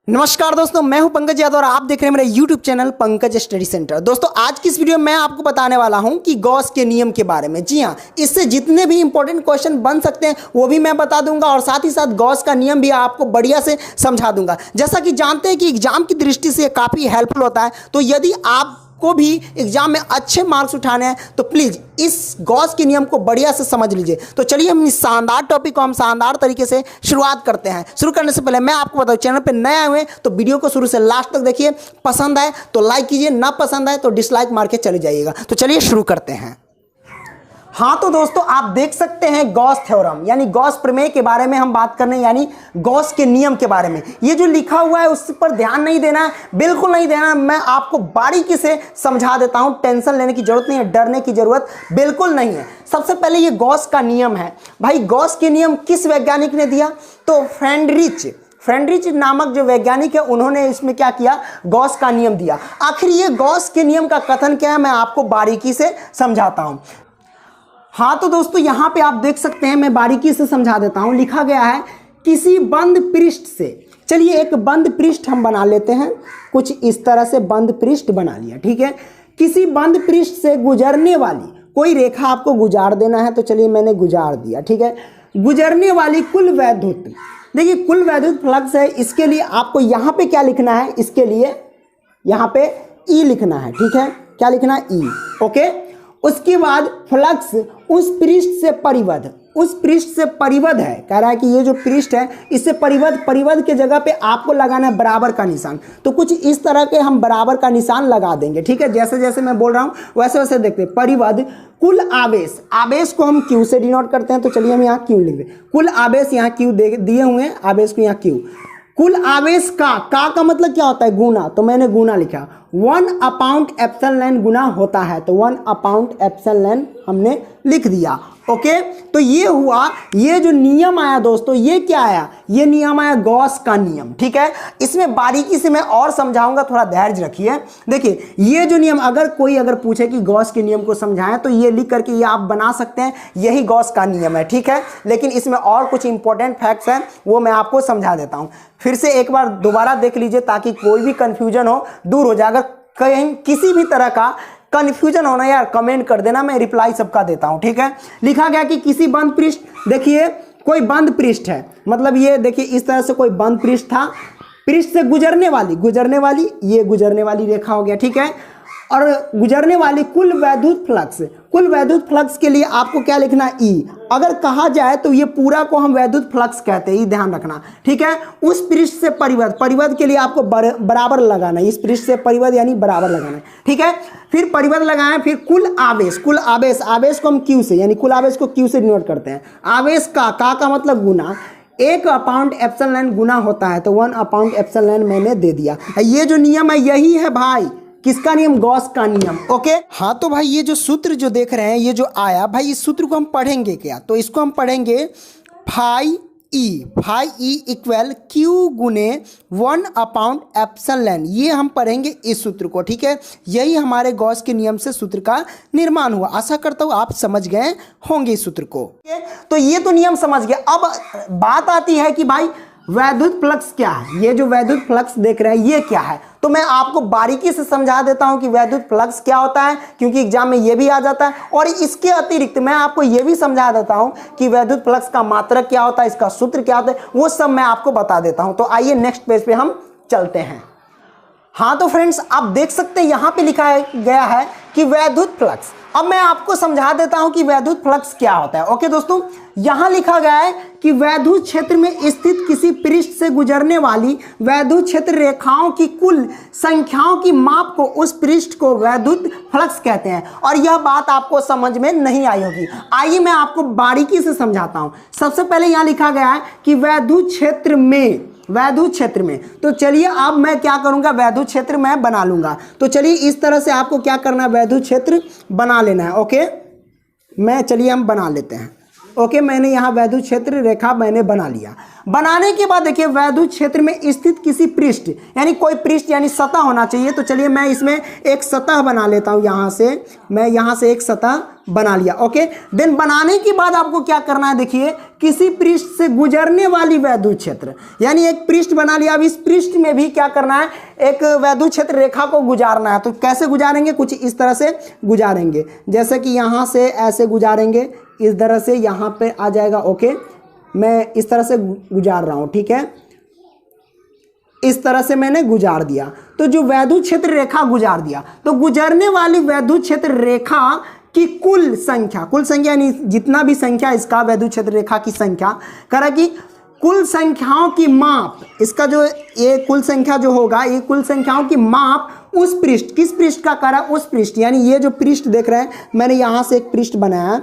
नमस्कार दोस्तों, मैं हूं पंकज यादव और आप देख रहे हैं मेरा YouTube channel Pankaj study centre. दोस्तों आज की इस वीडियो में मैं आपको बताने वाला हूं कि गॉस के नियम के बारे में। जी हां, इससे जितने भी इंपॉर्टेंट क्वेश्चन बन सकते हैं वो भी मैं बता दूंगा और साथ ही साथ गॉस का नियम भी आपको बढ़िया से समझा दूंगा। जैसा कि जानते हैं कि एग्जाम की दृष्टि से काफ़ी हेल्पफुल होता है, तो यदि आप को भी एग्जाम में अच्छे मार्क्स उठाने हैं तो प्लीज़ इस गॉस के नियम को बढ़िया से समझ लीजिए। तो चलिए हम इस शानदार टॉपिक को हम शानदार तरीके से शुरुआत करते हैं। शुरू करने से पहले मैं आपको बताऊं, चैनल पे नए आए हुए तो वीडियो को शुरू से लास्ट तक देखिए, पसंद आए तो लाइक कीजिए, ना पसंद आए तो डिसलाइक मार के चले जाइएगा। तो चलिए शुरू करते हैं। हाँ तो दोस्तों आप देख सकते हैं गॉस थ्योरम यानी गॉस प्रमेय के बारे में हम बात करने यानी गॉस के नियम के बारे में। ये जो लिखा हुआ है उस पर ध्यान नहीं देना है, बिल्कुल नहीं देना है। मैं आपको बारीकी से समझा देता हूं, टेंशन लेने की जरूरत नहीं है, डरने की जरूरत बिल्कुल नहीं है। सबसे पहले ये गॉस का नियम है। भाई गॉस के नियम किस वैज्ञानिक ने दिया? तो फ्रेडरिच नामक जो वैज्ञानिक है उन्होंने इसमें क्या किया, गॉस का नियम दिया। आखिर ये गॉस के नियम का कथन क्या है मैं आपको बारीकी से समझाता हूं। हाँ तो दोस्तों यहाँ पे आप देख सकते हैं, मैं बारीकी से समझा देता हूँ। लिखा गया है किसी बंद पृष्ठ से, चलिए एक बंद पृष्ठ हम बना लेते हैं, कुछ इस तरह से बंद पृष्ठ बना लिया, ठीक है। किसी बंद पृष्ठ से गुजरने वाली कोई रेखा आपको गुजार देना है, तो चलिए मैंने गुजार दिया, ठीक है। गुजरने वाली कुल वैद्युत, देखिए कुल वैद्युत फ्लक्स है, इसके लिए आपको यहाँ पे क्या लिखना है, इसके लिए यहाँ पे ई लिखना है, ठीक है। क्या लिखना है? ई, ओके। उसके बाद फ्लक्स उस पृष्ठ से परिबद्ध है, कह रहा है कि ये जो पृष्ठ है इससे परिबद्ध के जगह पे आपको लगाना है बराबर का निशान। तो कुछ इस तरह के हम बराबर का निशान लगा देंगे, ठीक है। जैसे जैसे मैं बोल रहा हूं वैसे वैसे देखते हैं। परिबद्ध कुल आवेश को हम क्यू से डिनोट करते हैं, तो चलिए हम यहाँ क्यू लिख दें। कुल आवेश यहाँ क्यू दिए हुए हैं, आवेश को यहाँ क्यू। कुल आवेश का मतलब क्या होता है? गुना, तो मैंने गुना लिखा। 1/ε गुना होता है, तो 1/ε हमने लिख दिया, ओके। तो ये हुआ, ये जो नियम आया दोस्तों, ये क्या आया? ये नियम आया गॉस का नियम, ठीक है। इसमें बारीकी से मैं और समझाऊंगा, थोड़ा धैर्य रखिए। देखिए ये जो नियम, अगर कोई पूछे कि गॉस के नियम को समझाएं तो ये लिख करके ये आप बना सकते हैं, यही गॉस का नियम है, ठीक है। लेकिन इसमें और कुछ इंपॉर्टेंट फैक्ट्स हैं, वो मैं आपको समझा देता हूं। फिर से एक बार दोबारा देख लीजिए ताकि कोई भी कंफ्यूजन हो दूर हो जाए। अगर कहीं किसी भी तरह का कंफ्यूजन होना यार कमेंट कर देना, मैं रिप्लाई सबका देता हूं, ठीक है। लिखा गया कि किसी बंद पृष्ठ, देखिए कोई बंद पृष्ठ है, मतलब ये देखिए इस तरह से कोई बंद पृष्ठ था, पृष्ठ से गुजरने वाली ये गुजरने वाली रेखा हो गया, ठीक है। और गुजरने वाली कुल वैद्युत फ्लक्स के लिए आपको क्या लिखना? ई। अगर कहा जाए तो ये पूरा को हम वैद्युत फ्लक्स कहते हैं, ये ध्यान रखना, ठीक है। उस पृष्ठ से परिबद्ध के लिए आपको बराबर लगाना है, इस पृष्ठ से परिबद्ध यानी बराबर लगाना है, ठीक है। फिर परिबद्ध लगाएं, फिर कुल आवेश को हम क्यू से यानी कुल आवेश को क्यू से डिनोट करते हैं। आवेश का मतलब गुना, 1/ε गुना होता है, तो 1/ε मैंने दे दिया। ये जो नियम है यही है भाई, किसका नियम? गॉस का नियम, ओके। हाँ तो भाई ये जो सूत्र जो देख रहे हैं, ये जो आया भाई, इस सूत्र को हम पढ़ेंगे क्या? तो इसको हम पढ़ेंगे फाई ई इक्वल क्यू गुने 1/ε, ये हम पढ़ेंगे इस सूत्र को, ठीक है। यही हमारे गॉस के नियम से सूत्र का निर्माण हुआ। आशा करता हूँ आप समझ गए होंगे इस सूत्र को। तो ये तो नियम समझ गए। अब बात आती है कि भाई वैद्युत फ्लक्स क्या है? ये जो वैद्युत फ्लक्स देख रहे हैं ये क्या है? तो मैं आपको बारीकी से समझा देता हूं कि वैद्युत फ्लक्स क्या होता है, क्योंकि एग्जाम में ये भी आ जाता है। और इसके अतिरिक्त मैं आपको ये भी समझा देता हूं कि वैद्युत फ्लक्स का मात्रक क्या होता है, इसका सूत्र क्या होता है, वो सब मैं आपको बता देता हूं। तो आइए नेक्स्ट पेज पे हम चलते हैं। हाँ तो फ्रेंड्स आप देख सकते हैं यहाँ पे लिखा गया है कि वैद्युत फ्लक्स। अब मैं आपको समझा देता हूं कि वैद्युत फ्लक्स क्या होता है, ओके दोस्तों। यहां लिखा गया है कि वैद्युत क्षेत्र में स्थित किसी पृष्ठ से गुजरने वाली वैद्युत क्षेत्र रेखाओं की कुल संख्याओं की माप को उस पृष्ठ को वैद्युत फ्लक्स कहते हैं। और यह बात आपको समझ में नहीं आई होगी, आइए मैं आपको बारीकी से समझाता हूं। सबसे पहले यहां लिखा गया है कि वैद्युत क्षेत्र में, तो चलिए अब मैं क्या करूंगा, वैद्युत क्षेत्र मैं बना लूंगा। तो चलिए इस तरह से आपको क्या करना है, वैद्युत क्षेत्र बना लेना है, ओके। चलिए हम बना लेते हैं, ओके, मैंने यहाँ वैद्युत क्षेत्र रेखा मैंने बना लिया। बनाने के बाद देखिए वैद्युत क्षेत्र में स्थित किसी पृष्ठ, यानी कोई पृष्ठ यानी सतह होना चाहिए। तो चलिए मैं इसमें एक सतह बना लेता हूँ। यहाँ से मैं यहाँ से एक सतह बना लिया। ओके, देन बनाने के बाद आपको क्या करना है, देखिए किसी पृष्ठ से गुजरने वाली वैद्युत क्षेत्र, यानी एक पृष्ठ बना लिया। अब इस पृष्ठ में भी क्या करना है, एक वैद्युत क्षेत्र रेखा को गुजारना है। तो कैसे गुजारेंगे, कुछ इस तरह से गुजारेंगे, जैसे कि यहाँ से ऐसे गुजारेंगे, इस तरह से यहाँ पे आ जाएगा। ओके, मैं इस तरह से गुजार रहा हूँ, ठीक है, इस तरह से मैंने गुजार दिया। तो जो वैद्युत क्षेत्र रेखा गुजार दिया, तो गुजरने वाली वैद्युत क्षेत्र रेखा की कुल संख्या यानी जितना भी संख्या इसका वैद्युत क्षेत्र रेखा की संख्या करा कि कुल संख्याओं की माप, इसका जो ये कुल संख्या जो होगा, ये कुल संख्याओं की माप उस पृष्ठ, किस पृष्ठ का करा, उस पृष्ठ, यानी ये जो पृष्ठ देख रहे हैं, मैंने यहाँ से एक पृष्ठ बनाया,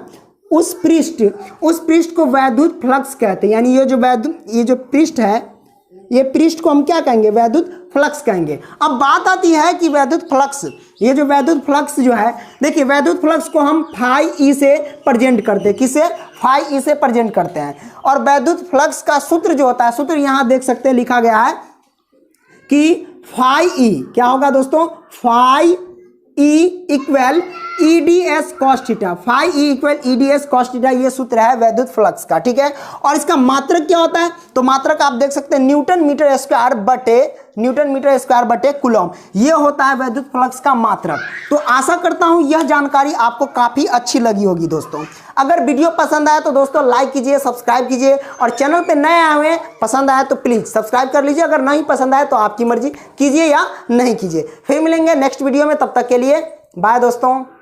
उस पृष्ठ को वैद्युत फ्लक्स कहते हैं। यानी ये जो पृष्ठ है, ये पृष्ठ को हम क्या कहेंगे, वैद्युत फ्लक्स कहेंगे। अब बात आती है कि वैद्युत फ्लक्स, ये जो वैद्युत फ्लक्स जो है, देखिए वैद्युत फ्लक्स को हम फाई ई से प्रेजेंट करते हैं। किसे, फाई ई से प्रेजेंट करते हैं। और वैद्युत फ्लक्स का सूत्र जो होता है, सूत्र यहाँ देख सकते हैं लिखा गया है कि फाई ई क्या होगा दोस्तों, phi E equal EDS cos theta, phi E equal EDS cos theta, ये सूत्र है वैद्युत फ्लक्स का, ठीक है। और इसका मात्रक क्या होता है, तो मात्रक आप देख सकते हैं न्यूटन मीटर स्क्वायर बटे कूलम, ये होता है वैद्युत फ्लक्स का मात्रक। तो आशा करता हूं यह जानकारी आपको काफी अच्छी लगी होगी दोस्तों। अगर वीडियो पसंद आया तो दोस्तों लाइक कीजिए, सब्सक्राइब कीजिए, और चैनल पे नए आए हुए पसंद आया तो प्लीज सब्सक्राइब कर लीजिए। अगर नहीं पसंद आया तो आपकी मर्जी, कीजिए या नहीं कीजिए। फिर मिलेंगे नेक्स्ट वीडियो में, तब तक के लिए बाय दोस्तों।